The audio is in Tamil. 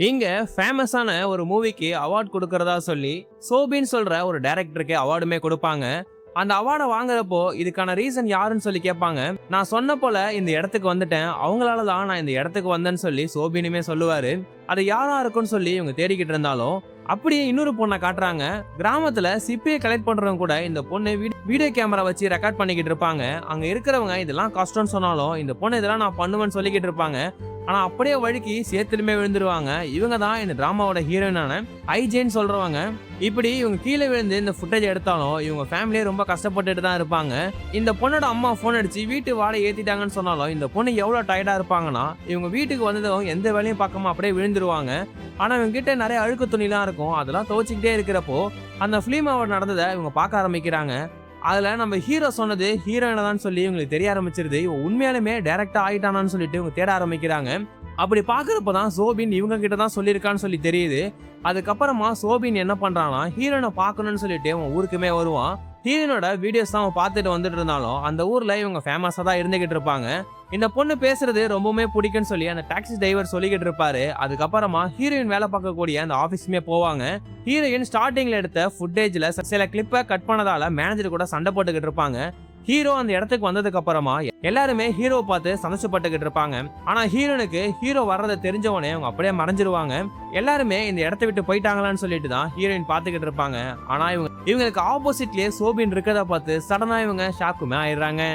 இங்க ஃபேமஸான ஒரு மூவிக்கு அவார்ட் கொடுக்கறதா சொல்லி சோபின்னு சொல்ற ஒரு டைரக்டருக்கு அவார்டுமே கொடுப்பாங்க. அந்த அவார்டை வாங்குறப்போ இதுக்கான ரீசன் யாருன்னு சொல்லி கேட்பாங்க. நான் சொன்ன போல இந்த இடத்துக்கு வந்துட்டேன், அவங்களால தான் நான் இந்த இடத்துக்கு வந்தேன்னு சொல்லி சோபினுமே சொல்லுவாரு. அது யாரா இருக்கும்னு சொல்லி இவங்க தேடிக்கிட்டு இருந்தாலும் அப்படியே இன்னொரு பொண்ணை காட்டுறாங்க. கிராமத்துல சிப்பியை கலெக்ட் பண்றவங்க கூட இந்த பொண்ணு வீடியோ கேமரா வச்சு ரெக்கார்ட் பண்ணிக்கிட்டு இருப்பாங்க. அங்க இருக்கிறவங்க இதெல்லாம் கஷ்டம்னு சொன்னாலும் இந்த பொண்ணு இதெல்லாம் நான் பண்ணுவேன்னு சொல்லிக்கிட்டு இருப்பாங்க. ஆனா அப்படியே வழுக்கி சேத்துலுமே விழுந்துருவாங்க. இவங்க தான் இந்த டிராமாவோட ஹீரோயினான ஐஜேன்னு சொல்றவங்க. இப்படி இவங்க கீழே விழுந்து இந்த ஃபுட்டேஜ் எடுத்தாலும் இவங்க ஃபேமிலியே ரொம்ப கஷ்டப்பட்டுட்டு தான் இருப்பாங்க. இந்த பொண்ணோட அம்மா போன் அடிச்சு வீட்டு வாடகை ஏத்திட்டாங்கன்னு சொன்னாலும் இந்த பொண்ணு எவ்வளவு டயர்டா இருப்பாங்கன்னா இவங்க வீட்டுக்கு வந்ததும் எந்த வேலையும் பார்க்காம அப்படியே விழுந்துருவாங்க. ஆனா இவங்க கிட்ட நிறைய அழுக்கு துணிலாம் இருக்கும். அதெல்லாம் துவைச்சிக்கிட்டே இருக்கிறப்போ அந்த ஃபிலிம் அவார்ட் நடந்ததை இவங்க பார்க்க ஆரம்பிக்கிறாங்க. அதுல நம்ம ஹீரோ சொன்னது ஹீரோயினை தான் சொல்லி இவங்களுக்கு தெரிய ஆரம்பிச்சிருது. இவங்க உண்மையாலுமே டைரக்டா ஆயிட்டானான்னு சொல்லிட்டு இவங்க தேட ஆரம்பிக்கிறாங்க. அப்படி பாக்குறப்பதான் சோபின் இவங்க கிட்ட தான் சொல்லியிருக்கான்னு சொல்லி தெரியுது. அதுக்கப்புறமா சோபின் என்ன பண்றான்னா ஹீரோயினை பார்க்கணும்னு சொல்லிட்டு அவன் ஊருக்குமே வருவான். ஹீரோனோட வீடியோஸ் தான் அவன் பார்த்துட்டு வந்துட்டு இருந்தாலும் அந்த ஊர்ல இவங்க ஃபேமஸா தான் இருந்துகிட்டு இருப்பாங்க. இந்த பொண்ணு பேசுறது ரொம்பவுமே பிடிக்கும்னு சொல்லி அந்த டாக்ஸி டிரைவர் சொல்லிக்கிட்டு இருப்பாரு. அதுக்கப்புறமா ஹீரோயின் வேலை பார்க்கக்கூடிய அந்த ஆபீஸ்மே போவாங்க. ஹீரோயின் ஸ்டார்டிங்ல எடுத்த ஃபுட்டேஜ்ல சில கிளிப்பை கட் பண்ணதால மேனேஜர் கூட சண்டை போட்டுக்கிட்டு இருப்பாங்க. ஹீரோ அந்த இடத்துக்கு வந்ததுக்கு அப்புறமா எல்லாருமே ஹீரோ பார்த்து சந்தோஷப்பட்டுக்கிட்டு இருப்பாங்க. ஆனா ஹீரோனுக்கு ஹீரோ வர்றதை தெரிஞ்சவனே அவங்க அப்படியே மறைஞ்சிருவாங்க. எல்லாருமே இந்த இடத்த விட்டு போயிட்டாங்களான்னு சொல்லிட்டு தான் ஹீரோயின் பார்த்துக்கிட்டு இருப்பாங்க. ஆனா இவங்களுக்கு ஆப்போசிட்லயே சோபின் இருக்கதை பார்த்து சடனா இவங்க ஷாக்குமே ஆயிடுறாங்க.